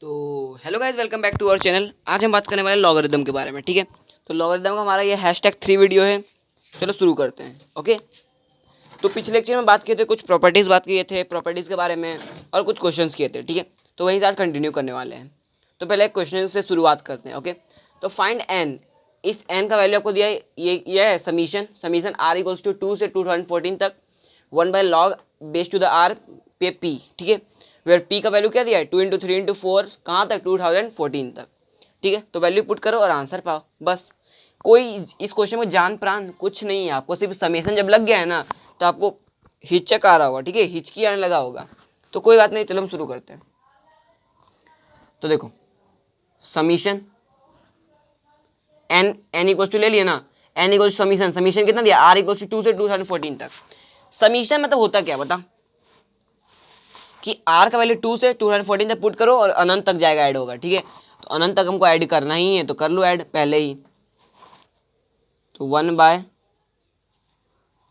तो hello guys, welcome back to our channel. आज हम बात करने वाले लॉगरिदम के बारे में। ठीक है, तो लॉगरिदम का हमारा ये #3 वीडियो है। चलो शुरू करते हैं। ओके, तो पिछले लेक्चर में बात किए थे, कुछ प्रॉपर्टीज़ बात किए थे, प्रॉपर्टीज़ के बारे में, और कुछ क्वेश्चंस किए थे। ठीक है, तो वही आज कंटिन्यू करने वाले हैं। तो पहले एक क्वेश्चन से शुरुआत करते हैं। ओके, तो फाइंड एन। इफ़ एन का वैल्यू आपको दिया है, ये है summation summation r equals to 2 से 2014 तक 1/log base to the r पे पी। ठीक है, वेयर पी का वैल्यू क्या दिया है, 2 × 3 × 4, कहाँ तक, 2014 तक। ठीक है, तो वैल्यू पुट करो और आंसर पाओ, बस। कोई इस क्वेश्चन में जान प्राण कुछ नहीं है। आपको सिर्फ समेसन जब लग गया है ना, तो आपको हिचक आ रहा होगा। ठीक है, हिचकी आने लगा होगा, तो कोई बात नहीं, चलो हम शुरू करते हैं। तो देखो, summation n n equal to ले लिया ना, एन इक्वल समीशन समीशन कितना दिया, आर इक्वल टू 2 से 2014 तक। समीशन मतलब होता क्या बता, कि आर का वैल्यू 2 से 2014 तक पुट करो और अनंत तक जाएगा, ऐड होगा। ठीक है, तो अनंत तक हमको ऐड करना ही है, तो कर लो ऐड पहले ही। तो 1 बाय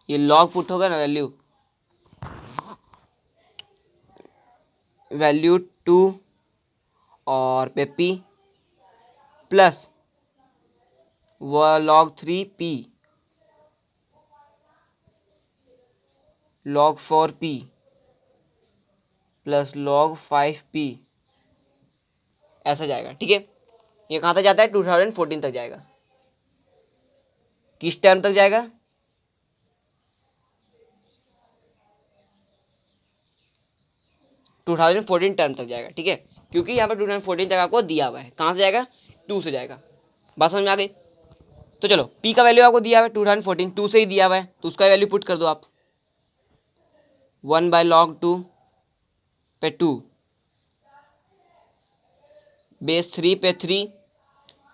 ये लॉग पुट होगा ना, वैल्यू 2 और पे पी प्लस व log 3 p log 4 p plus log 5 p, ऐसा जाएगा। ठीक है, ये कहाँ तक जाता है, 2014 तक जाएगा। किस टर्म तक जाएगा, 2014 टर्म तक जाएगा। ठीक है, क्योंकि यहाँ पर 2014 तक आपको दिया हुआ है। कहाँ से जाएगा, 2 से जाएगा। बात समझ में आ गई। तो चलो, p का वैल्यू आपको दिया हुआ है 2014, 2 से ही दिया हुआ है, तो उसका वैल्यू पुट कर दो आप। 1/log 2 पे 2 बेस 3 पे 3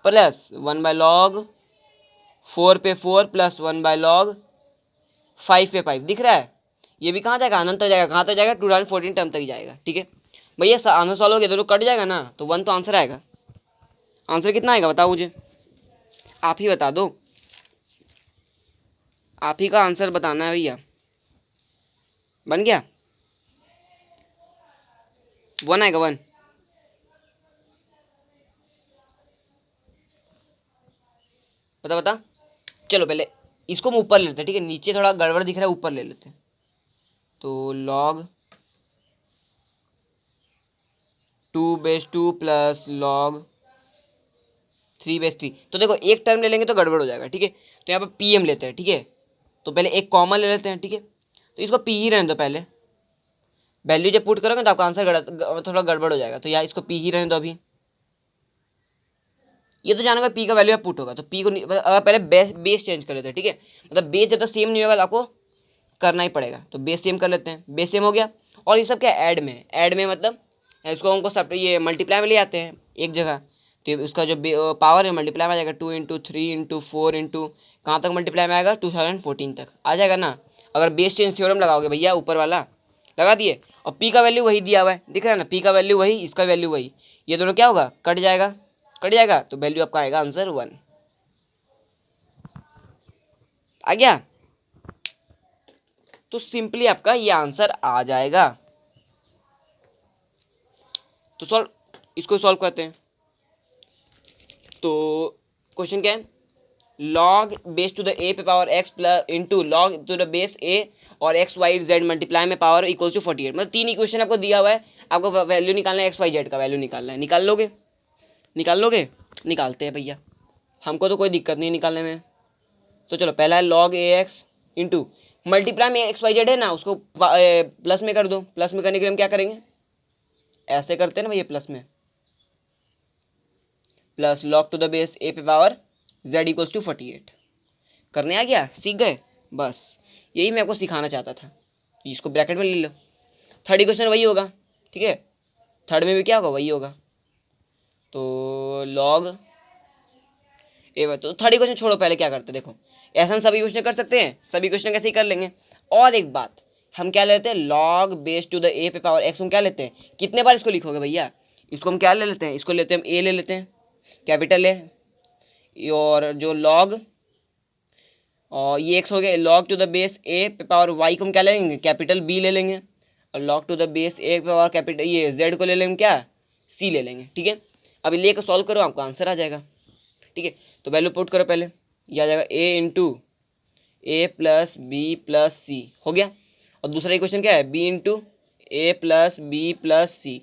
प्लस 1/log 4 पे 4 प्लस 1/log 5 पे 5 दिख रहा है। ये भी कहाँ जाएगा, अनंत तक जाएगा। कहाँ तक जाएगा, 2014 टर्म तक ही जाएगा। ठीक है भैया, आंसर सॉल्व हो गया तो कट जाएगा ना, तो 1 तो आंसर आएगा। आंसर कितना आएगा बताओ मुझे, आप ही बता दो। आप ही का आंसर बताना है भैया। बन गया, 1 आएगा, 1। बता बता। चलो पहले इसको हम ऊपर ले लेते हैं। ठीक है, नीचे थोड़ा गड़बड़ दिख रहा है, ऊपर ले लेते हैं। तो log 2/2 प्लस log 3/3। तो देखो, एक टर्म ले लेंगे तो गड़बड़ हो जाएगा। ठीक है, तो यहाँ पर पी एम लेते हैं। ठीक है, तो पहले एक कॉमन ले लेते हैं। ठीक है, तो इसको पी ही रहने दो पहले। वैल्यू जब पुट करोगे तो आपका आंसर थोड़ा गड़बड़ हो जाएगा, तो यहाँ इसको पी ही रहने दो अभी। ये तो जानेगा पी का वैल्यू पुट होगा, तो पी को पहले बेस चेंज कर लेते हैं। ठीक है, मतलब बेस जब तक सेम नहीं होगा तो आपको करना ही पड़ेगा। तो बेस सेम कर लेते हैं, बेस सेम हो गया। और ये सब क्या, ऐड में मतलब इसको हमको सब ये मल्टीप्लाई में ले आते हैं एक जगह, तो उसका जो पावर है मल्टीप्लाई में आ जाएगा। 2 × 3 × 4 कहाँ तक मल्टीप्लाई में आएगा, 2014 तक आ जाएगा ना। अगर बेस चेंज थ्योरम लगाओगे भैया, ऊपर वाला लगा दिए, और पी का वैल्यू वही दिया हुआ है, दिख रहा है ना, पी का वैल्यू वही, इसका वैल्यू वही, ये दोनों क्या होगा, कट जाएगा। कट जाएगा तो वैल्यू आपका आएगा आंसर 1 आ गया। तो सिंपली आपका ये आंसर आ जाएगा। तो इसको सॉल्व करते हैं। तो क्वेश्चन क्या है, log बेस टू द ए पे power x plus into log to the base A और एक्स वाई जेड मल्टीप्लाई में पावर इक्वल्स टू 48। मतलब 3 इक्वेशन आपको दिया हुआ है, आपको वैल्यू निकालना है, एक्स वाई जेड का वैल्यू निकालना है। निकाल लोगे, निकाल लोगे, निकालते हैं भैया, हमको तो कोई दिक्कत नहीं निकालने में। तो चलो, पहला है log ए एक्स इंटू मल्टीप्लाई में एक्स वाई जेड है ना, उसको प्लस में कर दो। प्लस में करने के लिए हम क्या करेंगे, ऐसे करते हैं ना भैया, प्लस में, plus log to the base A पे पावर z इक्वल्स टू 48। करने आ गया, सीख गए, बस यही मैं आपको सिखाना चाहता था। इसको ब्रैकेट में ले लो। थर्ड इक्वेशन वही होगा। ठीक है, थर्ड में भी क्या होगा, वही होगा। तो log ए, तो थर्ड इक्वेशन छोड़ो, पहले क्या करते हैं देखो, ऐसा हम सभी क्वेश्चन कर सकते हैं, सभी क्वेश्चन कैसे ही कर लेंगे। और एक बात, हम क्या लेते हैं, log बेस टू द ए पे पावर एक्स हम क्या लेते हैं, कितने बार इसको लिखोगे भैया, इसको हम क्या ले लेते हैं, इसको लेते हैं हम ए ले लेते हैं, कैपिटल ए, और जो log और ये एक्स हो गया, log to the base A पे पावर वाई को हम क्या ले लेंगे, कैपिटल बी ले लेंगे, और log to the base A पे पावर कैपिटल ये जेड को ले लेंगे क्या, सी ले लेंगे, ठीक है। अब ले कर सॉल्व करो, आपका आंसर आ जाएगा, ठीक है। तो वैल्यू पुट करो पहले, ये आ जाएगा ए इंटू ए प्लस बी प्लस सी, हो गया। और दूसरा इक्वेशन क्या है, बी इंटू ए प्लस बी प्लस सी,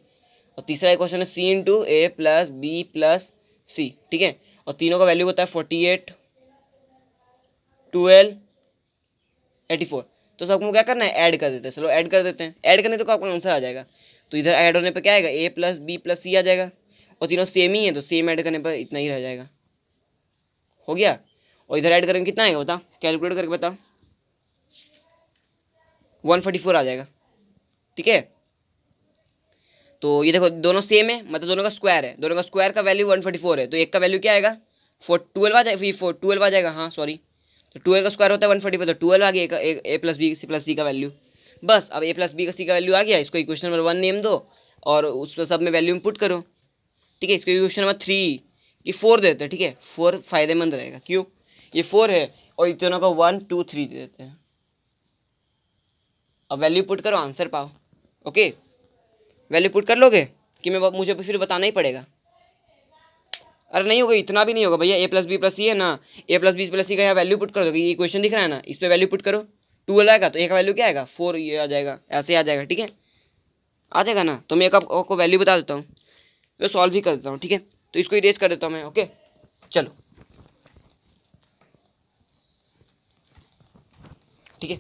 और तीसरा इक्वेशन है सी इंटू ए प्लस बी प्लस सी, ठीक है। और तीनों का वैल्यू होता है 48, 12, 84। तो सबको क्या करना है, ऐड कर देते हैं, चलो ऐड कर देते हैं। ऐड करने तो आपका आंसर आ जाएगा। तो इधर ऐड होने पे क्या आएगा, ए प्लस बी प्लस सी आ जाएगा, और तीनों सेम ही है तो सेम ऐड करने पर इतना ही रह जाएगा, हो गया। और इधर ऐड करेंगे कितना आएगा बता, कैलकुलेट करके बता, 144 आ जाएगा, ठीक है। तो ये देखो दोनों सेम है, मतलब दोनों का स्क्वायर है, दोनों का स्क्वायर का वैल्यू 144 है, तो एक का वैल्यू क्या आएगा, 12 आ जाएगा, 12 आ जाएगा, हाँ सॉरी। तो 12 का स्क्वायर होता है 144, तो 12 आ गया ए प्लस बी प्लस सी का वैल्यू। बस अब ए प्लस बी का सी का वैल्यू आ गया, इसको इक्वेशन नंबर 1 नेम दो और उस सब में वैल्यू पुट करो, ठीक है। इसको इक्वेशन नंबर 3 की 4 देते हैं, ठीक है। 4 फायदेमंद रहेगा, क्यों, ये 4 है और इन दोनों को 1 2 3 दे देते हैं। अब वैल्यू पुट करो, आंसर पाओ, ओके। वैल्यू पुट कर लोगे कि मुझे फिर बताना ही पड़ेगा। अरे नहीं होगा, इतना भी नहीं होगा भैया, ए प्लस बी प्लस सी है ना, ए प्लस बी प्लस सी का यहाँ वैल्यू पुट कर दोगे, ये इक्वेशन दिख रहा है ना, इस पर वैल्यू पुट करो, 12 आएगा तो ए का वैल्यू क्या आएगा, 4, ये आ जाएगा, ऐसे आ जाएगा, ठीक है, आ जाएगा ना। तो मैं एक आपको वैल्यू बता देता हूँ, तो सॉल्व भी कर देता हूँ, ठीक है। तो इसको इरेज कर देता हूँ मैं, ओके। चलो ठीक है,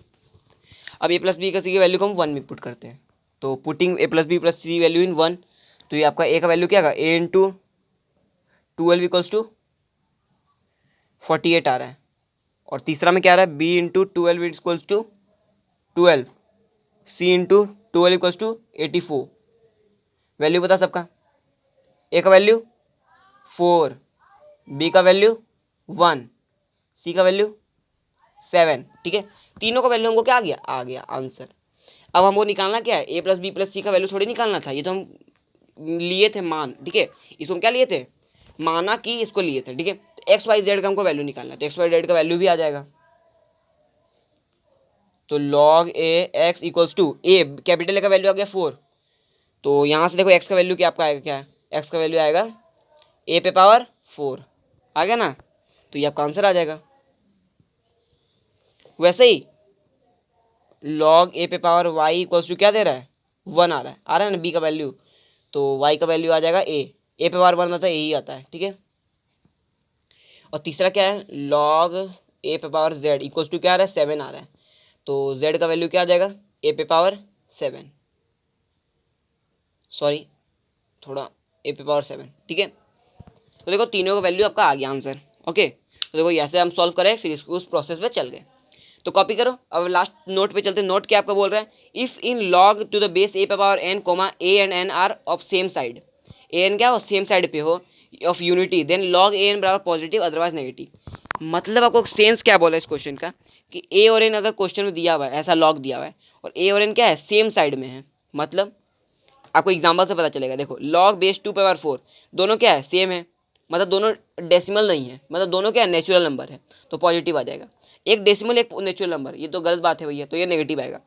अब ए प्लस बी का सी की वैल्यू को हम 1 में पुट करते हैं, तो putting A plus B plus C value in 1, तो ये आपका ए का वैल्यू क्या आएगा, ए इंटू 12 इक्वल्स टू 48 आ रहा है, और तीसरा में क्या आ रहा है, B into 12 equals to 12, C into 12 equals to 84। Value बता सबका, ए का वैल्यू 4, बी का वैल्यू 1, सी का वैल्यू 7, ठीक है। तीनों का वैल्यू हमको क्या आ गया आंसर। अब हमको निकालना क्या है, ए प्लस बी प्लस सी का वैल्यू थोड़ी निकालना था, ये तो हम लिए थे मान, ठीक है। इसको हम क्या लिए थे, माना कि इसको लिए थे, ठीक है। तो एक्स वाई जेड का हमको वैल्यू निकालना है, तो एक्स वाई जेड का वैल्यू भी आ जाएगा। तो log a x equals to a, capital a का वैल्यू आ गया 4, तो यहाँ से देखो एक्स का वैल्यू क्या आपका आएगा, क्या है, एक्स का वैल्यू आएगा ए पे पावर 4, आ गया ना, तो ये आपका आंसर आ जाएगा। वैसे ही लॉग ए पे पावर वाई इक्वल्स टू क्या दे रहा है, 1 आ रहा है ना बी का वैल्यू, तो वाई का वैल्यू आ जाएगा ए पे पावर 1 मतलब यही आता है, ठीक है। और तीसरा क्या है, लॉग ए पे पावर जेड इक्वल्स टू क्या आ रहा है, 7 आ रहा है, तो जेड का वैल्यू क्या आ जाएगा, ए पे पावर 7, सॉरी थोड़ा ए पे पावर 7, ठीक है। तो देखो तीनों का वैल्यू आपका आ गया आंसर, ओके। तो देखो ऐसे हम सॉल्व करें, फिर इसको उस प्रोसेस पे चल गए, तो कॉपी करो। अब लास्ट नोट पे चलते हैं, नोट क्या आपका बोल रहा है, if in log to the base A पे power N comma A and N are of same side, A N क्या हो, सेम साइड पे हो of unity, then log A N बराबर पॉजिटिव अदरवाइज नेगेटिव। मतलब आपको सेंस क्या बोला इस क्वेश्चन का, कि ए और एन अगर क्वेश्चन में दिया हुआ है, ऐसा लॉग दिया हुआ है और ए और एन क्या है, सेम साइड में है, मतलब आपको एग्जाम्पल से पता चलेगा। देखो लॉग बेस 2 पावर 4 दोनों क्या है, सेम है, मतलब दोनों डेसिमल नहीं है, मतलब दोनों क्या है, नेचुरल नंबर है, तो पॉजिटिव आ जाएगा। एक डेसिमल एक नेचुरल नंबर, ये तो गलत बात है भैया, तो ये नेगेटिव आएगा।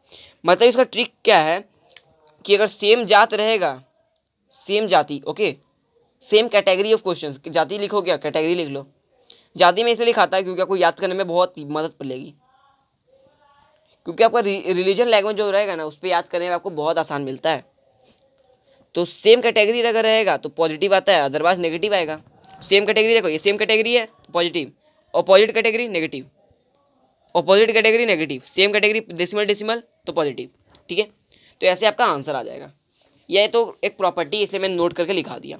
मतलब इसका ट्रिक क्या है कि अगर सेम जात रहेगा, सेम जाति, okay, same category of questions, जाति लिखो क्या, कैटेगरी लिख लो। जाति में इसलिए लिखाता है क्योंकि आपको याद करने में बहुत मदद मिलेगी, क्योंकि आपका रिलीजन लैंग्वेज जो रहेगा ना, उस पर याद करने में आपको बहुत आसान मिलता है। तो सेम कैटेगरी अगर रहेगा तो पॉजिटिव आता है, अदरवाइज नेगेटिव आएगा। सेम कैटेगरी देखो, ये सेम कैटेगरी है तो positive, opposite category negative, opposite category negative, same category decimal decimal तो पॉजिटिव, ठीक है। तो ऐसे आपका आंसर आ जाएगा। यह तो एक प्रॉपर्टी, इसलिए मैंने नोट करके लिखा दिया।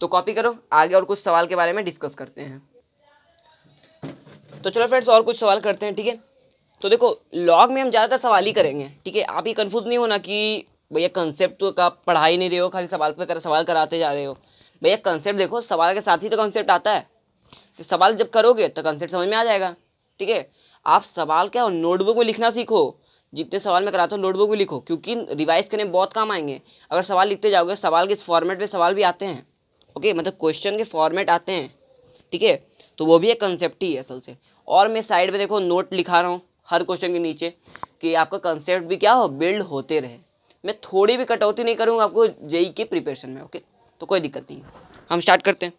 तो कॉपी करो, आगे और कुछ सवाल के बारे में डिस्कस करते हैं। तो चलो फ्रेंड्स और कुछ सवाल करते हैं, ठीक है। तो देखो लॉग में हम ज़्यादातर सवाल ही करेंगे, ठीक है। आप ही कंफ्यूज नहीं होना कि भैया कंसेप्ट तो का पढ़ा ही नहीं रहे हो, खाली सवाल पे सवाल कराते जा रहे हो। भैया कंसेप्ट देखो, सवाल के साथ ही तो कंसेप्ट आता है, तो सवाल जब करोगे तो कंसेप्ट समझ में आ जाएगा, ठीक है। आप सवाल क्या हो, नोटबुक में लिखना सीखो, जितने सवाल मैं कराता हूँ नोटबुक में लिखो, क्योंकि रिवाइज करने में बहुत काम आएंगे। अगर सवाल लिखते जाओगे, सवाल के इस फॉर्मेट में सवाल भी आते हैं, ओके, मतलब क्वेश्चन के फॉर्मेट आते हैं, ठीक है। तो वो भी एक कंसेप्ट ही है असल से। और मैं साइड में देखो नोट लिखा रहा हूँ हर क्वेश्चन के नीचे, कि आपका कंसेप्ट भी क्या हो, बिल्ड होते रहे। मैं थोड़ी भी कटौती नहीं करूँगा आपको जेई के प्रिपरेशन में, ओके। तो कोई दिक्कत नहीं, हम स्टार्ट करते हैं।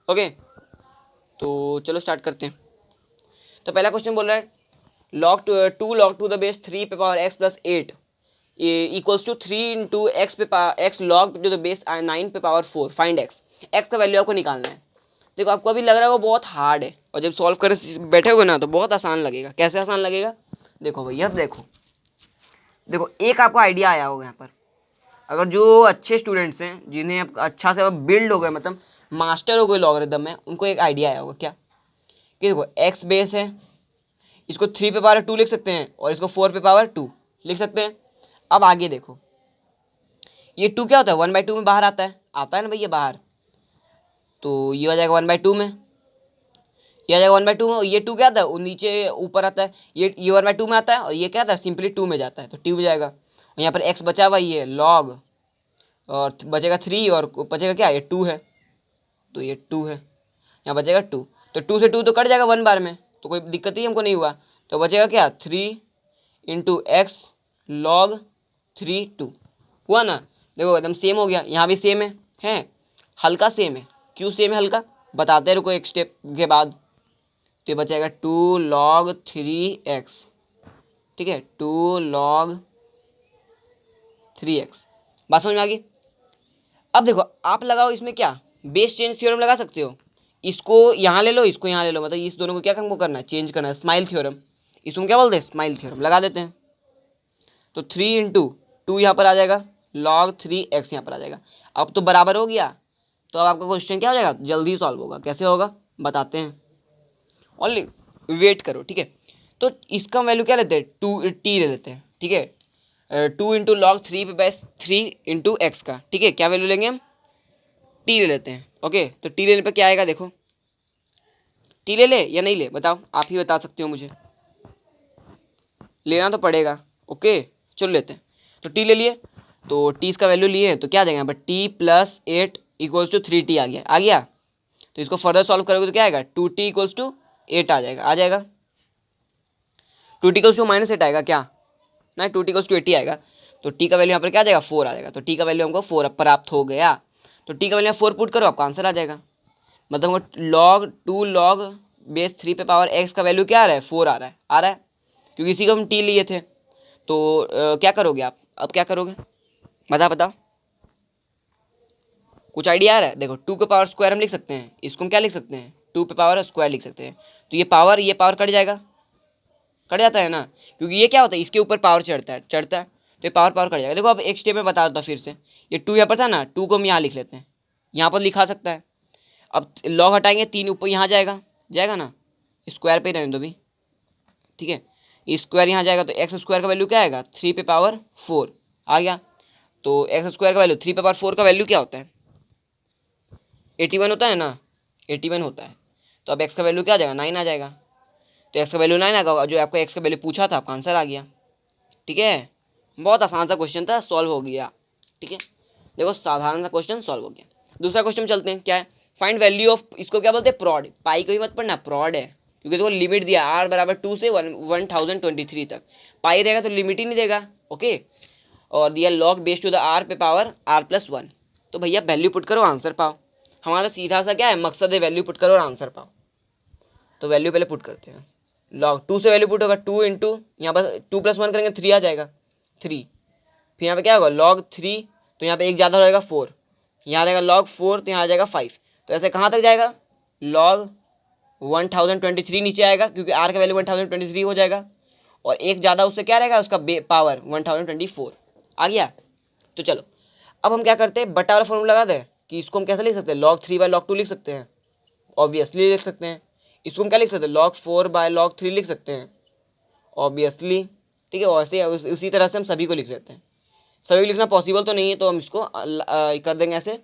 ओके, तो चलो स्टार्ट करते हैं। तो पहला क्वेश्चन बोल रहा है log टू द बेस 3 पे power x plus 8 equals to 3 into X पे X log to the base 9 पे पावर 4, फाइंड x का वैल्यू आपको निकालना है। देखो आपको अभी लग रहा है वो बहुत हार्ड है, और जब सॉल्व कर बैठे हुए ना तो बहुत आसान लगेगा। कैसे आसान लगेगा, देखो भैया, देखो देखो एक आपको आइडिया आया होगा यहाँ पर। अगर जो अच्छे स्टूडेंट्स हैं जिन्हें अच्छा से बिल्ड हो गए, मतलब मास्टर हो गए लॉगरिदम में, उनको एक आइडिया आया होगा क्या, कि देखो एक्स बेस है, इसको 3 पे पावर 2 लिख सकते हैं और इसको 4 पे पावर 2 लिख सकते हैं। अब आगे देखो, ये 2 क्या होता है, 1/2 में बाहर आता है ना भैया बाहर, तो ये आ जाएगा 1/2 में, ये आ जाएगा 1/2 में। और ये 2 क्या आता है, वो नीचे ऊपर आता है, ये 1/2 में आता है, और ये क्या आता है, सिंपली 2 में जाता है, तो 2 हो जाएगा। और यहाँ पर एक्स बचा हुआ ये लॉग, और बचेगा 3, और बचेगा क्या, ये 2 है, तो ये 2 है, यहाँ बचेगा 2, तो 2 से 2 तो कट जाएगा 1 बार में, तो कोई दिक्कत ही हमको नहीं हुआ। तो बचेगा क्या, 3 इंटू एक्स लॉग 3 2 हुआ ना। देखो एकदम सेम हो गया, यहाँ भी सेम है हल्का सेम है। क्यों सेम है हल्का, बताते हैं, रुको एक स्टेप के बाद। तो ये बचेगा 2 log 3x, ठीक है, 2 log 3x। बात समझ में आ गई। अब देखो आप लगाओ इसमें क्या, बेस चेंज थ्योरम लगा सकते हो। इसको यहाँ ले लो, इसको यहाँ ले लो, मतलब इस दोनों को क्या हमको करना है, चेंज करना है, स्माइल थ्योरम। इसको हम क्या बोलते हैं, स्माइल थ्योरम लगा देते हैं। तो 3 इंटू 2 यहाँ पर आ जाएगा, log 3x यहाँ पर आ जाएगा। अब तो बराबर हो गया, तो अब आपका क्वेश्चन क्या हो जाएगा, जल्दी सॉल्व होगा। कैसे होगा बताते हैं, ओनली वेट करो, ठीक है। तो इसका वैल्यू क्या लेते हैं, 2t ले लेते हैं, ठीक है। 2 इंटू लॉग 3 पे बेस 3 इंटू एक्स का, ठीक है, क्या वैल्यू लेंगे हम, t ले लेते हैं। ओके, तो t लेने पे क्या आएगा, देखो t ले ले या नहीं ले, बताओ, आप ही बता सकते हो मुझे, लेना तो पड़ेगा। ओके चलो लेते हैं, तो t ले लिए, तो t इसका वैल्यू लिए, तो क्या आ जाएगा यहाँ पर, t plus 8 equals to 3t आ गया। तो इसको फर्दर सॉल्व करोगे तो क्या आएगा, 2t इक्वल्स टू 8 आ जाएगा। 2t इक्वल्स टू -8 आएगा क्या, ना 2t इक्वल्स टू 80 आएगा। तो t का वैल्यू यहाँ पर क्या आ जाएगा, 4 आ जाएगा। तो t का वैल्यू हमको 4 प्राप्त हो गया। तो t का वैल्यू 4 पुट करो, आपका आंसर आ जाएगा। मतलब हमको लॉग 2 लॉग बेस 3 पे पावर x का वैल्यू क्या आ रहा है, 4 आ रहा है, क्योंकि इसी को हम t लिए थे। तो क्या करोगे आप, अब क्या करोगे बताओ, कुछ आइडिया आ रहा है। देखो 2 के पावर स्क्वायर हम लिख सकते हैं, इसको हम क्या लिख सकते हैं, 2 पे पावर स्क्वायर लिख सकते हैं। तो ये पावर कट जाएगा, कट जाता है ना, क्योंकि ये क्या होता है, इसके ऊपर पावर चढ़ता है, तो ये पावर कट जाएगा। देखो अब एक स्टेप में बता देता हूँ फिर से, ये 2 यहाँ पर था ना, 2 को हम यहाँ लिख लेते हैं, यहाँ पर लिखा सकता है। अब लॉग हटाएंगे, 3 ऊपर यहाँ जाएगा ना, स्क्वायर पे ही रहने दो भी, ठीक है, ये स्क्वायर यहाँ जाएगा, तो एक्स स्क्वायर का वैल्यू क्या आएगा, 3 पे पावर 4 आ गया। तो एक्स स्क्वायर का वैल्यू 3 पे पावर 4 का वैल्यू क्या होता है, 81 होता है ना, 81 होता है। तो अब एक्स का वैल्यू क्या आ जाएगा, 9 आ जाएगा। तो एक्स का वैल्यू 9 आएगा, जो आपको एक्स का वैल्यू पूछा था आपका आंसर आ गया, ठीक है। बहुत आसान सा क्वेश्चन था, सॉल्व हो गया, ठीक है। देखो साधारण सा क्वेश्चन सॉल्व हो गया। दूसरा क्वेश्चन चलते हैं, क्या है, फाइंड वैल्यू ऑफ, इसको क्या बोलते हैं, प्रॉड। पाई को भी मत पढ़ना, प्रॉड है, क्योंकि देखो लिमिट दिया r बराबर 2 से 1023 तक, पाई रहेगा तो लिमिट ही नहीं देगा। ओके, और दिया log base to the r पे पावर r+1। तो भैया वैल्यू पुट करो, आंसर पाओ। हमारा तो सीधा सा क्या है, मकसद है वैल्यू पुट करो और आंसर पाओ। तो वैल्यू पहले पुट करते हैं, लॉग 2 से वैल्यू पुट होगा, 2 इंटू यहाँ पर 2 + 1 करेंगे 3 आ जाएगा, 3। फिर यहाँ पे क्या होगा, log 3, तो यहाँ पे एक ज़्यादा हो जाएगा 4, यहाँ रहेगा log 4, तो यहाँ आ जाएगा 5। तो ऐसे कहाँ तक जाएगा, log 1023 नीचे आएगा, क्योंकि r का वैल्यू 1023 हो जाएगा, और एक ज़्यादा उससे क्या रहेगा, उसका पावर 1024 आ गया। तो चलो अब हम क्या करते हैं, बटा वाला फॉर्मूला लगा दें, कि इसको हम कैसे लिख सकते हैं, log 3/log 2 लिख सकते हैं, ऑब्वियसली लिख सकते हैं। इसको हम क्या लिख सकते हैं, log 4/log 3 लिख सकते हैं, ऑब्वियसली, ठीक है। वैसे उसी तरह से हम सभी को लिख लेते हैं। सभी को लिखना पॉसिबल तो नहीं है, तो हम इसको कर देंगे ऐसे,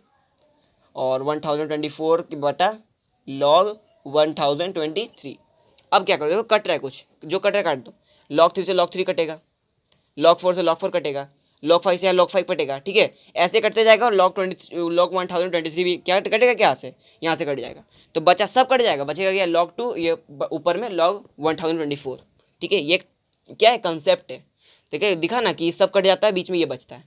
और 1024 की बटा log 1023। अब क्या करो, देखो कट रहा है कुछ, जो कट रहा है काट दो, log 3 से log 3 कटेगा, log 4 से log 4 कटेगा, log 5 से यहाँ log 5 कटेगा, ठीक है, ऐसे कटते जाएगा। और log 1023 भी क्या कटेगा, क्या से यहाँ से कट जाएगा, तो बचा सब कट जाएगा, बचेगा क्या, log 2, ये ऊपर में log 1024, ठीक है। ये क्या है, कंसेप्ट है, ठीक है, दिखा ना कि सब कट जाता है, बीच में ये बचता है।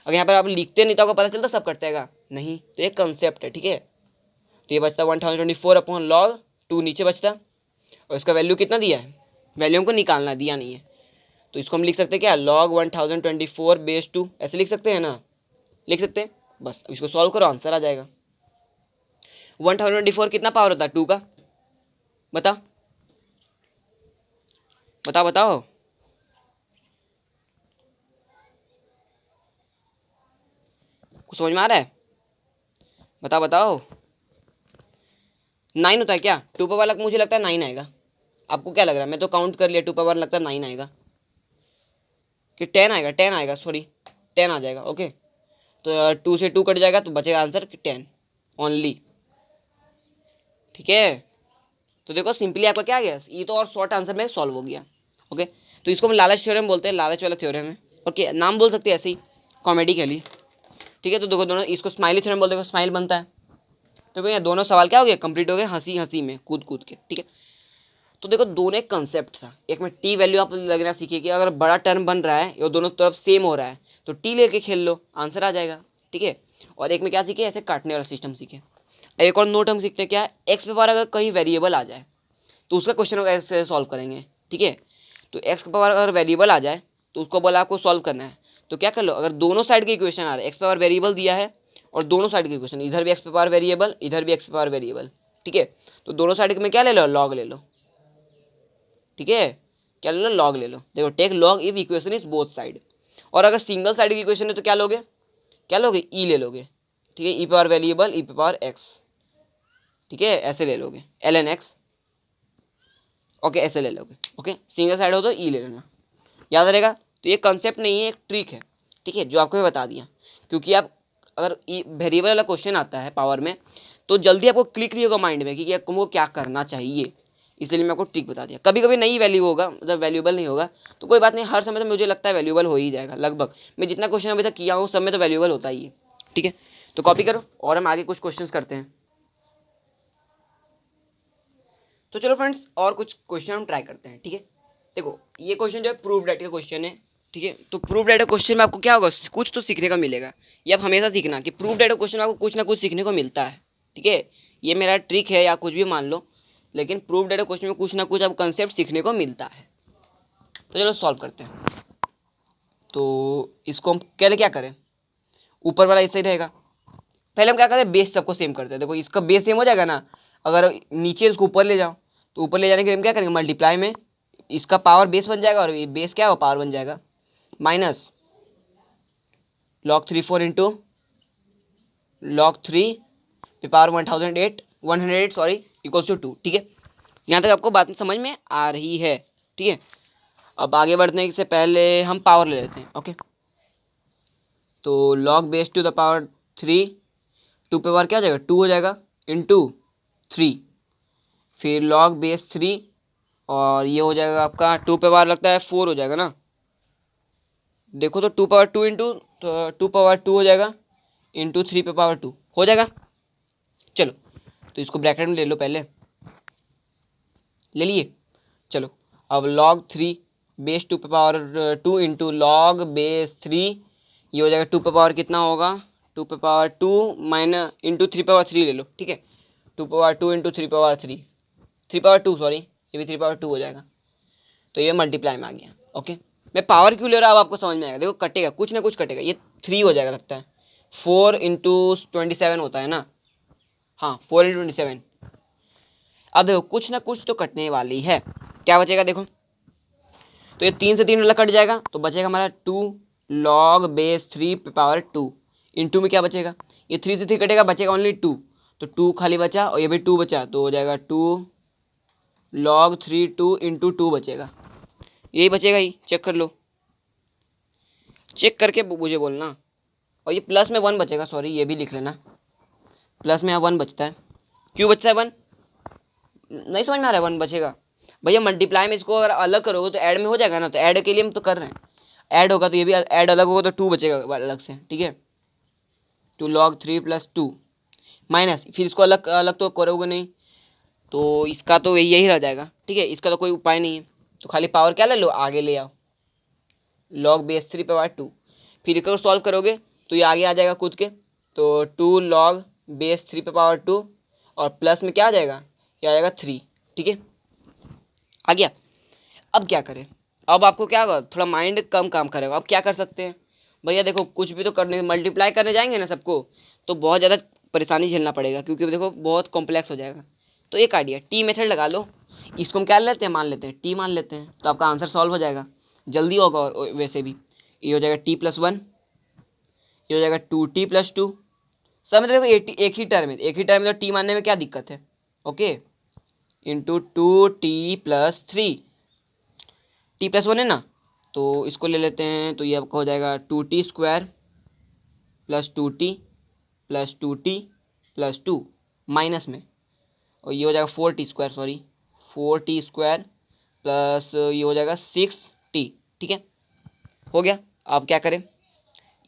अगर यहाँ पर आप लिखते नहीं तो आपको पता चलता सब कटेगा नहीं, तो ये कंसेप्ट है, ठीक है। तो ये बचता 1024 अपॉन लॉग 2 नीचे बचता, और इसका वैल्यू कितना दिया है, वैल्यू हमको निकालना दिया नहीं है, तो इसको हम लिख सकते हैं क्या, लॉग 1024 बेस 2, ऐसे लिख सकते हैं ना, लिख सकते हैं। बस अब इसको सॉल्व करो, आंसर आ जाएगा। 1024 कितना पावर होता है 2 का, बता बताओ बताओ। कुछ समझ में आ रहा है, बताओ बताओ। 9 होता है क्या, 2 पावर वाला मुझे लगता है 9 आएगा, आपको क्या लग रहा है, मैं तो काउंट कर लिया 2 पावर लगता है 9 आएगा कि 10 आएगा, 10 आएगा सॉरी 10 आ जाएगा, ओके। तो 2 से 2 कट जाएगा तो बचेगा आंसर 10 ओनली, ठीक है। तो देखो सिंपली आपका क्या आ गया, ये तो और शॉर्ट आंसर में सॉल्व हो गया, ओके। तो इसको हम लालच थ्योरम बोलते हैं, लालच वाला थ्योरम है, ओके, नाम बोल सकते हैं ऐसे ही कॉमेडी के लिए, ठीक है। तो देखो दोनों, इसको स्माइली थ्योरम बोलते हैं, स्माइल बनता है। तो ये दोनों सवाल क्या हो गया, कंप्लीट हो गए हंसी हंसी में, कूद कूद के, ठीक है। तो देखो दोनों एक कंसेप्ट था, एक में टी वैल्यू आप लगना सीखिए कि अगर बड़ा टर्म बन रहा है ये दोनों तरफ सेम हो रहा है तो टी लेके खेल लो, आंसर आ जाएगा, ठीक है। और एक में क्या सीखे, ऐसे काटने वाला सिस्टम सीखे। एक और नोट हम सीखते हैं क्या, एक्स पे पावर अगर कहीं वेरिएबल आ जाए तो उसका क्वेश्चन ऐसे सॉल्व करेंगे, ठीक है। तो एक्स का पावर अगर वेरिएबल आ जाए तो उसको बोला आपको सॉल्व करना है, तो क्या कर लो, अगर दोनों साइड के इक्वेशन आ रहे हैं, एक्स पावर वेरिएबल दिया है और दोनों साइड के इक्वेशन, इधर भी एक्स पावर वेरिएबल इधर भी एक्स पावर वेरिएबल, ठीक है। तो दोनों साइड में क्या ले लो, लॉग ले लो, ठीक है। क्या ले लो, लॉग ले लो। देखो take log if equation is both side, और अगर सिंगल साइड की इक्वेशन है तो क्या लोगे, क्या लोगे, ई ले लोगे, ठीक है। ई पावर वेरिएबल ई पावर एक्स, ठीक है, ऐसे ले लोगे एल एन एक्स, ओके, ऐसे ले लोगे, ओके। सिंगल साइड हो तो ई ले लेना, याद रहेगा। तो ये कंसेप्ट नहीं है, एक ट्रिक है, ठीक है, जो आपको मैं बता दिया। क्योंकि आप अगर वेरिएबल वाला क्वेश्चन आता है पावर में तो जल्दी आपको क्लिक नहीं होगा माइंड में कि आपको क्या करना चाहिए, इसलिए मैं आपको ट्रिक बता दिया। कभी कभी नहीं वैल्यू होगा, मतलब वैल्यूबल नहीं होगा तो कोई बात नहीं, हर समय तो मुझे लगता है वैल्यूबल हो ही जाएगा लगभग। मैं जितना क्वेश्चन अभी तक किया हूँ सब में तो वैल्यूबल होता ही है, ठीक है। तो कॉपी करो और हम आगे कुछ क्वेश्चन करते हैं। तो चलो फ्रेंड्स और कुछ क्वेश्चन हम ट्राई करते हैं, ठीक है। देखो ये क्वेश्चन जो है प्रूफ डेट का क्वेश्चन है, ठीक है। तो प्रूफ डेट क्वेश्चन में आपको क्या होगा, कुछ तो सीखने का मिलेगा। ये आप हमेशा सीखना कि प्रूफ डेट क्वेश्चन में आपको कुछ ना कुछ सीखने को मिलता है, ठीक है। ये मेरा ट्रिक है या कुछ भी मान लो, लेकिन प्रूफ डेट क्वेश्चन में कुछ ना कुछ आपको कंसेप्ट सीखने को मिलता है। तो चलो सॉल्व करते हैं। तो इसको हम पहले क्या करें, ऊपर वाला ऐसे ही रहेगा। पहले हम क्या करते हैं, बेस सबको सेम करते हैं। देखो इसका बेस सेम हो जाएगा ना, अगर नीचे उसको ऊपर ले जाओ तो ऊपर ले जाने के लिए हम क्या करेंगे, मल्टीप्लाई में इसका पावर बेस बन जाएगा और ये बेस क्या हो, पावर बन जाएगा, माइनस log 3 4 इंटू log 3 पे पावर 108 सॉरी इक्वल्स टू 2, ठीक है। यहाँ तक आपको बात समझ में आ रही है, ठीक है। अब आगे बढ़ने से पहले हम पावर ले लेते हैं, ओके। तो log base to the power 3, 2 पे पावर क्या हो जाएगा, 2 हो जाएगा इंटू 3, फिर log बेस 3 और ये हो जाएगा आपका 2 पे पावर लगता है 4 हो जाएगा ना। देखो तो 2 पावर 2 इंटू, तो 2 पावर 2 हो जाएगा इंटू 3 पे पावर 2 हो जाएगा। चलो तो इसको ब्रैकेट में ले लो, पहले ले लिए। चलो अब log 3 बेस 2 पे पावर 2 इंटू लॉग बेस 3, ये हो जाएगा 2 पे पावर कितना होगा, 2 पे पावर 2 माइनस इंटू 3 पावर 3 ले लो, ठीक है। 2 power 2 into 3 power 3, 3 power 2 sorry, ये भी 3 पावर 2 हो जाएगा। तो ये मल्टीप्लाई में आ गया, ओके। मैं पावर क्यों ले रहा हूँ अब आपको समझ में आएगा। देखो कटेगा, कुछ ना कुछ कटेगा, ये 3 हो जाएगा लगता है, 4 इंटू 27 होता है ना, हाँ 4 इंटू 27। अब देखो कुछ ना कुछ तो कटने वाली है, क्या बचेगा देखो, तो ये 3 से 3 वाला कट जाएगा तो बचेगा हमारा 2 लॉग बेस 3 पे पावर 2 इंटू में क्या बचेगा, ये 3 से 3 कटेगा बचेगा ओनली 2, तो 2 खाली बचा और ये भी 2 बचा तो हो जाएगा 2 लॉग 3 2 इंटू 2 बचेगा, यही बचेगा ही, चेक कर लो, चेक करके मुझे बोलना। और ये प्लस में 1 बचेगा, सॉरी ये भी लिख लेना, प्लस में यहाँ 1 बचता है, क्यों बचता है 1, नहीं समझ में आ रहा है 1 बचेगा भैया। मल्टीप्लाई में इसको अगर अलग करोगे तो ऐड में हो जाएगा ना, तो ऐड के लिए हम तो कर रहे हैं, ऐड होगा तो ये भी ऐड अलग होगा तो 2 बचेगा अलग से, ठीक है। 2 लॉग 3 प्लस 2 माइनस, फिर इसको अलग अलग तो करोगे नहीं तो इसका तो यही रह जाएगा, ठीक है। इसका तो कोई उपाय नहीं है, तो खाली पावर क्या ले लो, आगे ले आओ, लॉग बेस 3 पे पावर 2, फिर इसको सॉल्व करोगे तो ये आगे आ जाएगा कूद के, तो 2 log बेस 3 पे पावर 2 और प्लस में क्या आ जाएगा, ये आ जाएगा 3। ठीक है, आ गया। अब क्या करें, अब आपको क्या होगा, थोड़ा माइंड कम काम करेगा। अब क्या कर सकते हैं भैया, देखो कुछ भी तो करने, मल्टीप्लाई करने जाएंगे ना सबको, तो बहुत ज़्यादा परेशानी झेलना पड़ेगा, क्योंकि देखो बहुत कॉम्प्लेक्स हो जाएगा। तो एक आइडिया, टी मेथड लगा लो। इसको हम क्या लेते हैं, मान लेते हैं टी मान लेते हैं, तो आपका आंसर सॉल्व हो जाएगा, जल्दी होगा। और वैसे भी ये हो जाएगा t+1, ये हो जाएगा 2t+2। सब में तो देखो एक ही टर्म है, एक ही टर्म है, तो टी मानने में क्या दिक्कत है। ओके, इंटू 2t+3, t+1 है ना, तो इसको ले लेते हैं, तो ये आपका हो जाएगा 2t² + 2t + 2t + 2 माइनस में, और ये हो जाएगा 4t², सॉरी 4t² प्लस ये हो जाएगा 6t। ठीक है, हो गया। अब क्या करें,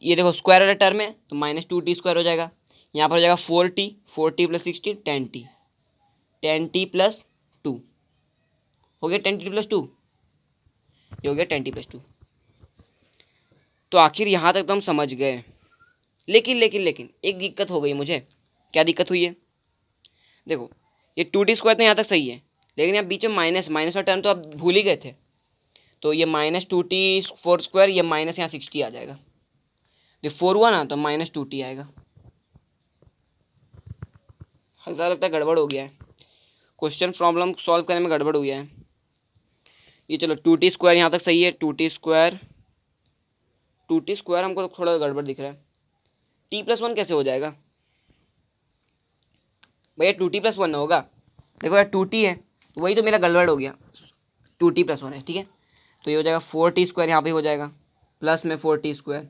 ये देखो स्क्वायर वाला टर्म है, तो -2t² हो जाएगा। यहाँ पर हो जाएगा 4t, 4t + 6t 10t, 10t+2 हो गया, 10t+2, ये हो गया 10t+2। तो आखिर यहाँ तक तो हम समझ गए, लेकिन लेकिन लेकिन एक दिक्कत हो गई मुझे। क्या दिक्कत हुई है, देखो ये 2t² तो यहाँ तक सही है, लेकिन यहाँ बीच में माइनस माइनस का टर्म तो आप भूल ही गए थे। तो ये -2t4², ये माइनस यहाँ 6t आ जाएगा। ये 4 हुआ ना, तो -2t आएगा। हल्का लगता है गड़बड़ हो गया है, क्वेश्चन प्रॉब्लम सॉल्व करने में गड़बड़ हो गया है। ये चलो 2t² यहाँ तक सही है, 2t² हमको थोड़ा गड़बड़ दिख रहा है। t+1 कैसे हो जाएगा भैया, 2t+1 ना होगा। देखो यार 2t है, तो वही तो मेरा गड़बड़ हो गया, 2t+1 है। ठीक है, तो ये हो जाएगा 4t² यहाँ पे हो जाएगा, प्लस में 4t²।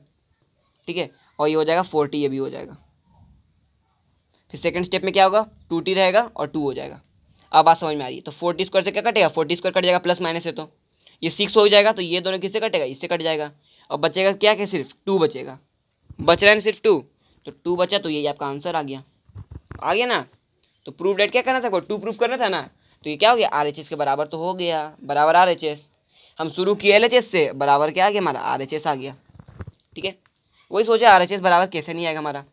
ठीक है, और ये हो जाएगा 4t, ये भी हो जाएगा। फिर सेकंड स्टेप में क्या होगा, 2t रहेगा और 2 हो जाएगा। अब बात समझ में आ रही है। तो 4t² से क्या कटेगा, 4t² कट जाएगा, प्लस माइनस है तो ये 6 हो जाएगा, तो ये दोनों किससे कटेगा, इससे कट जाएगा। और बचेगा क्या, क्या सिर्फ 2 बचेगा, बच रहा है ना सिर्फ 2, तो 2 बचा, तो ये आपका आंसर आ गया। आ गया ना, तो प्रूफ डेट क्या करना था, 2 प्रूफ करना था ना, तो ये क्या हो गया, RHS के बराबर तो हो गया, बराबर RHS। हम शुरू किए LHS से, बराबर क्या आ गया हमारा, RHS आ गया। ठीक है, वही सोचा RHS बराबर कैसे नहीं आएगा हमारा।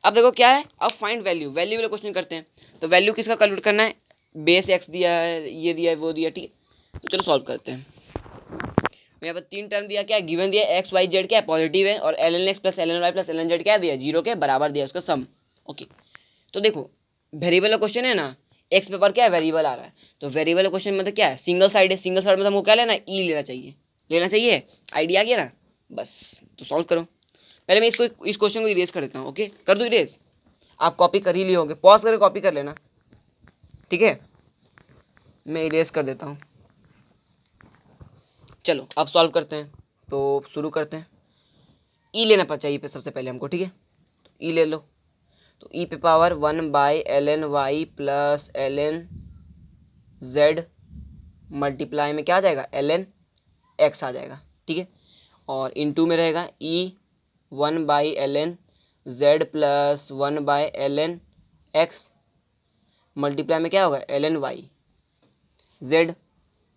अब देखो क्या है, अब फाइंड वैल्यू, वैल्यू वाला क्वेश्चन करते हैं। तो वैल्यू किसका कैलकुलेट करना है, बेस x दिया है, ये दिया है, वो दिया। ठीक है, तो चलो सॉल्व करते हैं। यहाँ पर 3 टर्म दिया, क्या है गिवन दिया, x y z क्या है पॉजिटिव है, और ln x + ln y + ln z क्या दिया, 0 के बराबर दिया, उसका सम। ओके, तो देखो वेरिएबल का क्वेश्चन है ना, एक्स पेपर क्या है, वेरिएबल आ रहा है, तो वेरिएबल क्वेश्चन मतलब क्या है, सिंगल साइड है। सिंगल साइड मतलब हमको क्या लेना है, ई लेना चाहिए, लेना चाहिए। आइडिया आ गया ना, बस तो सॉल्व करो। पहले मैं इस क्वेश्चन को इरेज कर देता हूँ। ओके, कर दो इरेज, आप कॉपी कर ही लिए होंगे, पॉज करके कॉपी कर लेना। ठीक है, मैं इरेज कर देता हूँ। चलो अब सॉल्व करते हैं, तो शुरू करते हैं। ई लेना चाहिए सबसे पहले हमको। ठीक है, तो ई ले लो, तो ई पे power 1/ln y + ln z multiply में क्या आ जाएगा, ln x आ जाएगा। ठीक है, और इनटू में रहेगा ई 1/ln z + 1/ln x multiply में क्या होगा, ln y, z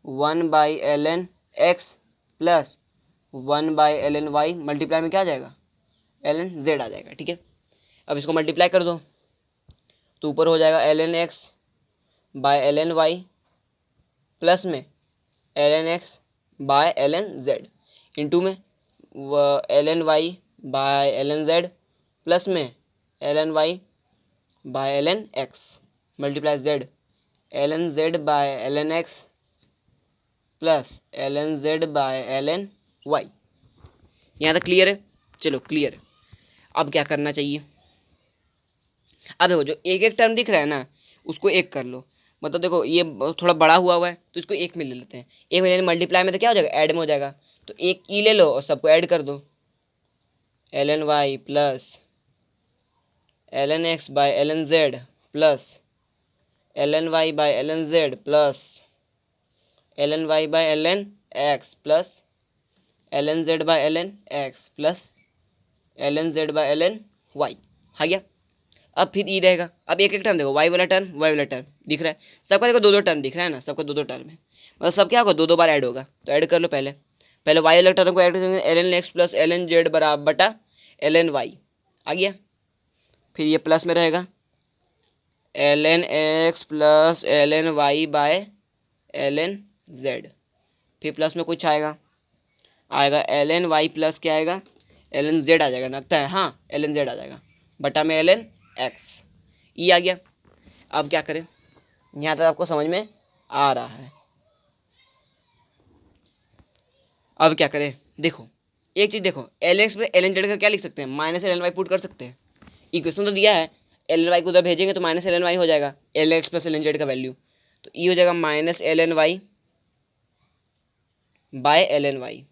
1/ln x plus 1/ln y multiply में क्या आ जाएगा, ln z आ जाएगा। ठीक है, अब इसको मल्टीप्लाई कर दो, तो ऊपर हो जाएगा ln x by ln y plus में ln x by ln z into में ln y by ln z plus में ln y by ln x multiply z ln z by ln x plus ln z by ln y। यहाँ तक clear है, चलो clear है। अब क्या करना चाहिए, अब देखो जो एक एक टर्म दिख रहा है ना, उसको एक कर लो। मतलब देखो ये थोड़ा बड़ा हुआ है, तो इसको एक में ले लेते हैं। एक में लेने मल्टीप्लाई में तो क्या हो जाएगा, ऐड में हो जाएगा, तो एक ई ले लो और सबको ऐड कर दो, ln y plus ln x by ln z plus ln y by ln z plus ln y by ln x plus ln z by ln x plus ln z by ln y। आ गया। अब फिर ई रहेगा। अब एक एक term देखो, y वाला टर्म y वाला टर्म दिख रहा है, सबका देखो दो दो टर्म दिख रहा है ना, सबका दो दो टर्म है, मतलब सब क्या होगा, दो दो बार ऐड होगा। तो ऐड कर लो, पहले पहले y वाला टर्म को ऐड करेंगे, ln x plus ln z बराबर बटा ln y आ गया। फिर ये प्लस में रहेगा ln x plus ln y by ln z। फिर प्लस में कुछ आएगा ln y प्लस क्या आएगा ln z आ जाएगा, लगता है हाँ ln z आ जाएगा बटा में ln x। ई आ गया। अब क्या करें, यहाँ तक आपको समझ में आ रहा है। अब क्या करें, देखो एक चीज़ देखो, एल एक्स पर एल एन जेड का क्या लिख सकते हैं, minus l n y put कर सकते हैं। इक्वेशन तो दिया है, एल एन वाई को उधर भेजेंगे तो माइनस एल एन वाई हो जाएगा, l x plus l n z का वैल्यू, तो ई हो जाएगा minus l n y by l n y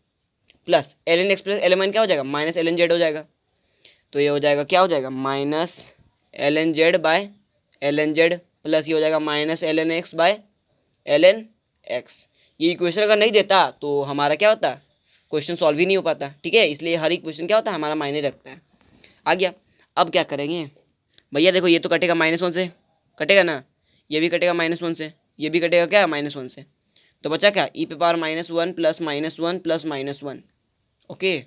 plus l n x plus l n y क्या हो जाएगा, माइनस एल एन जेड हो जाएगा। तो ये हो जाएगा क्या हो जाएगा, minus l n z by l n z plus ये हो जाएगा minus l n x by l n x. ये इक्वेशन अगर नहीं देता तो हमारा क्या होता, क्वेश्चन सॉल्व ही नहीं हो पाता, ठीक है। इसलिए हर एक क्वेश्चन क्या होता है, हमारा मायने रखता है। आ गया। अब क्या करेंगे भैया, देखो ये तो कटेगा -1 से, कटेगा ना, ये भी कटेगा -1 से, ये भी कटेगा क्या -1 से, तो बचा क्या ई पे पावर -1 प्लस -1 प्लस -1। ओके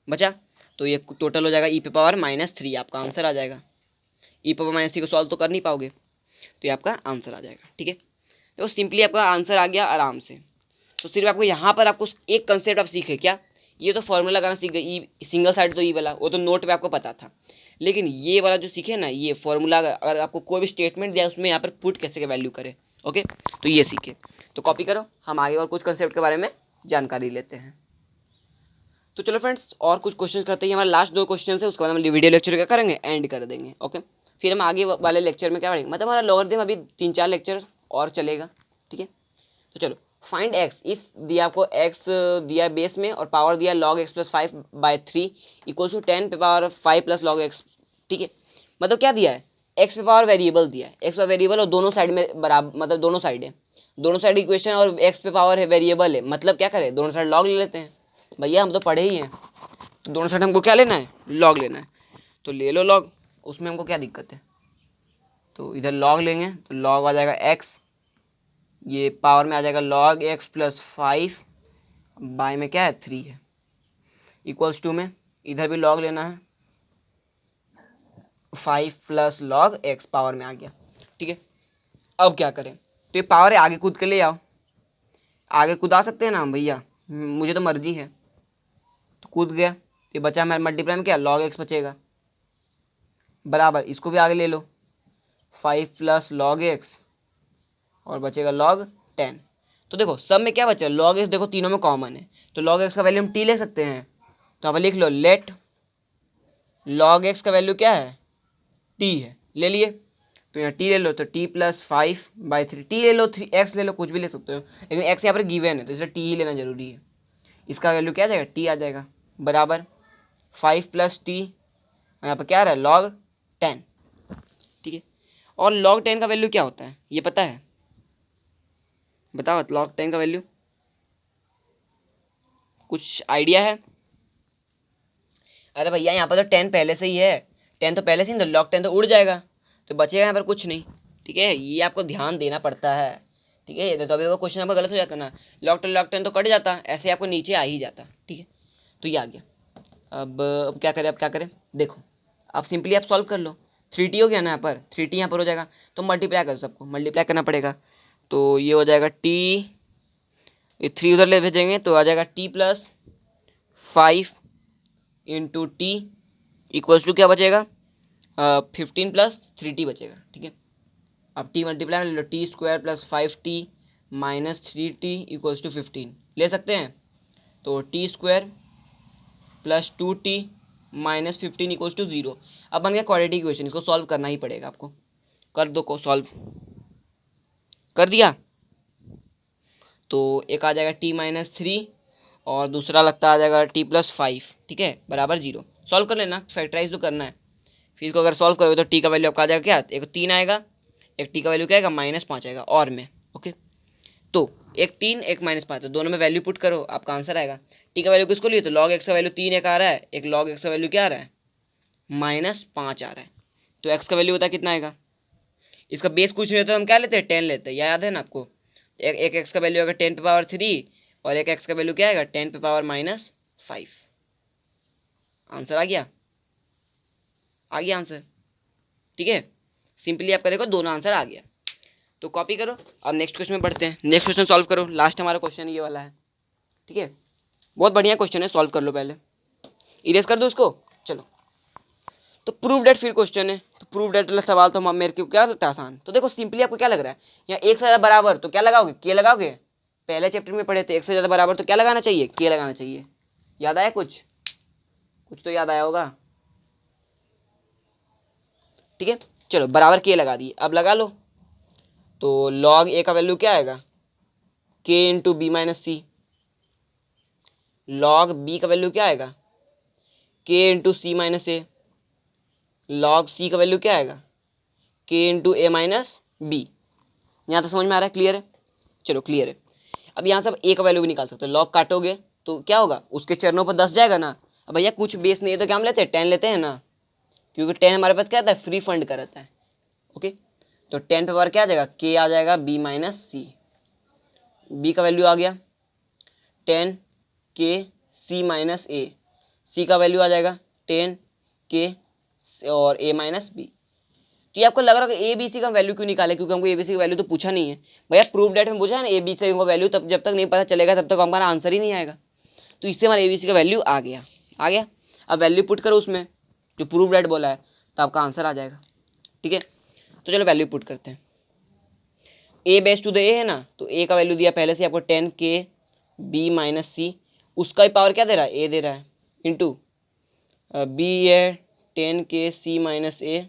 बचा, तो ये टोटल हो जाएगा ई पे पावर -3, आपका आंसर आ जाएगा। ई पे पावर -3 को सॉल्व तो कर नहीं पाओगे, तो ये आपका आंसर आ जाएगा, ठीक है। तो सिंपली आपका आंसर आ गया आराम से। तो सिर्फ आपको यहाँ पर आपको एक कंसेप्ट आप सीखे क्या, ये तो फॉर्मूला लगाना सीख गए, ई सिंगल साइड तो ई वाला वो तो नोट पे आपको पता था, लेकिन ये वाला जो सीखे ना, ये फॉर्मूला अगर आपको कोई भी स्टेटमेंट दिया उसमें यहाँ पर पुट कैसे वैल्यू करे, ओके, तो ये सीखे। तो कॉपी करो, हम आगे और कुछ कंसेप्ट के बारे में जानकारी लेते हैं। तो चलो फ्रेंड्स, और कुछ क्वेश्चन करते हैं, हमारा लास्ट 2 क्वेश्चन है, उसके बाद हम वीडियो लेक्चर क्या करेंगे, एंड कर देंगे, ओके। फिर हम आगे वाले लेक्चर में क्या पढ़ेंगे, मतलब हमारा लॉगरिथम अभी 3-4 लेक्चर और चलेगा, ठीक है। तो चलो, फाइंड एक्स इफ दिया आपको एक्स दिया है बेस में और पावर दिया log x plus 5/3 equals to 10 पे पावर 5 प्लस log x, ठीक है। मतलब क्या दिया है, एक्स पे पावर वेरिएबल दिया है, एक्स पे वेरिएबल और दोनों साइड में बराबर, मतलब दोनों साइड है, दोनों साइड इक्वेशन और एक्स पे पावर है वेरिएबल है, मतलब क्या करें, दोनों साइड log ले लेते हैं। भैया हम तो पढ़े ही हैं, तो दोनों साइड हमको क्या लेना है, log लेना है, तो ले लो log, उसमें हमको क्या दिक्कत है। तो इधर log लेंगे तो log आ जाएगा x, ये पावर में आ जाएगा log x प्लस 5 बाय में क्या है 3 है, इक्वल्स टू में इधर भी log लेना है, 5 प्लस log x पावर में आ गया, ठीक है। अब क्या करें, तो ये पावर है, आगे कूद के ले आओ, आगे कूदा सकते हैं ना हम भैया, मुझे तो मर्जी है, तो कूद गया, तो ये बचा हमारा मल्टीप्लाई में क्या log x बचेगा, बराबर इसको भी आगे ले लो, 5 प्लस log x और बचेगा log 10। तो देखो सब में क्या बचा, log x देखो तीनों में कॉमन है, तो log x का वैल्यू हम t ले सकते हैं, तो आप लिख लो लेट log x का वैल्यू क्या है, t है, ले लिए, तो यहाँ t ले लो, तो t प्लस 5/3, t ले लो, 3x ले लो, कुछ भी ले सकते हो, लेकिन x यहाँ पर गिवन है तो इसलिए t ही लेना जरूरी है। इसका वैल्यू क्या आ जाएगा, t आ जाएगा, बराबर 5 प्लस t, यहाँ पर क्या आ रहा है log 10, ठीक है। और log 10 का वैल्यू क्या होता है ये पता है, बताओ log 10 का वैल्यू कुछ आइडिया है। अरे भैया यहाँ पर तो 10 पहले से ही है, 10 तो पहले से ही, तो log 10 तो उड़ जाएगा, तो बचेगा यहाँ पर कुछ नहीं, ठीक है। ये आपको ध्यान देना पड़ता है, ठीक है, तो अभी वो क्वेश्चन आपका गलत हो जाता ना, log 10 तो कट जाता, ऐसे आपको नीचे आ ही जाता, ठीक है। तो ये आ गया। अब क्या करें, अब क्या करें, देखो अब सिंपली आप सॉल्व कर लो, 3t हो गया ना, यहाँ पर 3t यहाँ पर हो जाएगा, तो मल्टीप्लाई करो, सबको मल्टीप्लाई करना पड़ेगा, तो ये हो जाएगा t, ये 3 उधर ले भेजेंगे तो आ जाएगा t plus 5 into t equals to क्या बचेगा, 15 प्लस 3t बचेगा, ठीक है। अब t मल्टीप्लाई ले लो, T square plus 5t minus 3t equals to 15 ले सकते हैं, तो T square plus 2t minus 15 equals to 0। अब बन गया क्वाड्रेटिक इक्वेशन, इसको सॉल्व करना ही पड़ेगा आपको, कर दो को सॉल्व, कर दिया, तो एक आ जाएगा t-3 और दूसरा लगता आ जाएगा t+5, ठीक है, बराबर 0। सॉल्व कर लेना, फैक्टराइज तो करना है, फिर इसको अगर सॉल्व करोगे तो t का वैल्यू आपका आ जाएगा क्या, एक 3 आएगा, एक t का वैल्यू क्या आएगा -5 आएगा, और में ओके, तो एक 3 एक -5, तो दोनों में वैल्यू पुट करो, आपका आंसर आएगा। t का वैल्यू किसको लिए, तो log x का वैल्यू 3 एक आ रहा है, एक log x का वैल्यू क्या आ रहा है -5 आ रहा है, तो x का वैल्यू बता कितना आएगा, इसका बेस कुछ नहीं होता तो हम क्या लेते हैं 10 लेते हैं, याद है ना आपको, एक एक्स का वैल्यू आएगा 10 पे पावर 3 और एक एक्स का वैल्यू क्या आएगा 10 पे पावर -5, आंसर आ गया आंसर, ठीक है। सिंपली आपका देखो दोनों आंसर आ गया। तो कॉपी करो। अब नेक्स्ट क्वेश्चन में बढ़ते हैं। नेक्स्ट क्वेश्चन सॉल्व करो। लास्ट हमारा क्वेश्चन ये वाला है, ठीक है। बहुत बढ़िया क्वेश्चन है, सॉल्व कर लो पहले। इरेज कर दो उसको। चलो, तो प्रूव डेट फिर क्वेश्चन है। तो प्रूव डेट वाला सवाल तो हम मेरे को क्या लगता है आसान। तो देखो सिंपली आपको क्या लग रहा है, यहाँ एक से ज़्यादा बराबर तो क्या लगाओगे, के लगाओगे। पहले चैप्टर में पढ़े थे एक से ज़्यादा बराबर तो क्या लगाना चाहिए, के लगाना चाहिए। याद आया कुछ तो याद आया होगा, ठीक है। चलो बराबर के लगा दिए, अब लगा लो। तो लॉग ए का वैल्यू क्या आएगा, के इंटू बी माइनस सी। लॉग बी का वैल्यू क्या आएगा, के इंटू सी माइनस ए। लॉग सी का वैल्यू क्या आएगा, के इंटू ए माइनस बी। यहाँ तक समझ में आ रहा है, क्लियर है। चलो क्लियर है। अब यहाँ से आप ए का वैल्यू भी निकाल सकते हो। लॉग काटोगे तो क्या होगा, उसके चरणों पर 10 जाएगा ना। अब भैया कुछ बेस नहीं है तो क्या हम लेते हैं, 10 लेते हैं ना, क्योंकि 10 हमारे पास क्या आता है, फ्री फंड का रहता है। ओके, तो 10 पे पावर क्या आ जाएगा, के आ जाएगा बी माइनस सी। बी का वैल्यू आ गया 10 के सी माइनस ए। सी का वैल्यू आ जाएगा 10 के और ए माइनस बी। तो ये आपको लग रहा है कि ए बी सी का वैल्यू क्यों निकाले, क्योंकि हमको ए बी सी का वैल्यू तो पूछा नहीं है। भैया प्रूफ डेट में पूछा है ना ए बी सी का वैल्यू, तब जब तक नहीं पता चलेगा तब तक हमारा आंसर ही नहीं आएगा। तो इससे हमारा ए बी सी का वैल्यू आ गया। अब वैल्यू पुट करो उसमें जो प्रूफ डेट बोला है, तो आपका आंसर आ जाएगा, ठीक है। तो चलो वैल्यू पुट करते हैं। ए बेस टू द ए है ना, तो ए का वैल्यू दिया पहले से आपको 10 के बी माइनस सी। उसका भी पावर क्या दे रहा है, ए दे रहा है, इंटू बी है 10 के सी माइनस ए।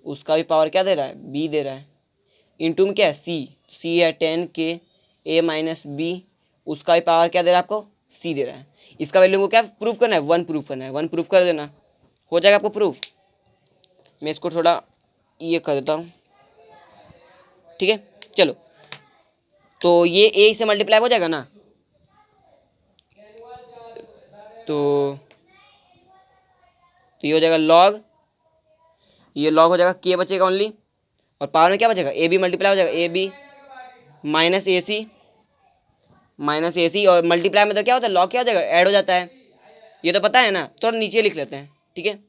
उसका भी पावर क्या दे रहा है, बी दे रहा है, इंटू में क्या है सी है 10 के ए माइनस बी। उसका भी पावर क्या दे रहा है आपको, सी दे रहा है। इसका वैल्यू को क्या प्रूफ करना है, 1 प्रूफ करना है। 1 प्रूफ कर देना, हो जाएगा आपको प्रूफ। मैं इसको थोड़ा ये कर देता हूँ, ठीक है। चलो, तो ये ए से मल्टीप्लाई हो जाएगा ना, तो ये हो जाएगा लॉग, ये लॉग हो जाएगा, के बचेगा ओनली, और पावर में क्या बचेगा, ए बी मल्टीप्लाई हो जाएगा, ए बी माइनस ए सी। और मल्टीप्लाई में तो क्या होता है, लॉग क्या हो जाएगा, ऐड हो जाता है। ये तो पता है ना, थोड़ा नीचे लिख लेते हैं, ठीक है।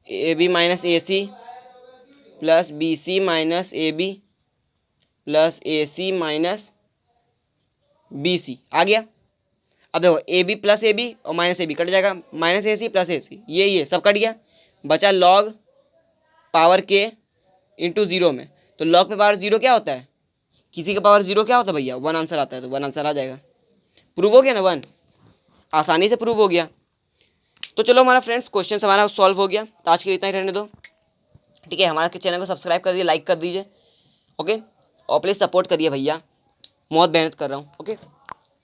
A B minus A C plus B C minus A B plus A C minus B C आ गया। अब देखो A B plus A B और माइनस ए बी कट जाएगा, minus A C plus A C, ये सब cut गया। बचा लॉग पावर के इंटू जीरो में। तो लॉग पे पावर जीरो क्या होता है, किसी का पावर जीरो क्या होता है भैया, 1 आंसर आता है, तो 1 आंसर आ जाएगा। प्रूव हो गया ना, 1 आसानी से प्रूव हो गया। तो चलो हमारा फ्रेंड्स क्वेश्चन हमारा सॉल्व हो गया। तो आज के लिए इतना ही रहने दो, ठीक है। हमारे चैनल को सब्सक्राइब कर दीजिए, लाइक कर दीजिए, ओके। और प्लीज़ सपोर्ट करिए भैया, बहुत मेहनत कर रहा हूँ, ओके। तो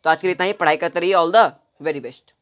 आज के लिए इतना ही, पढ़ाई करते रहिए। All the very best.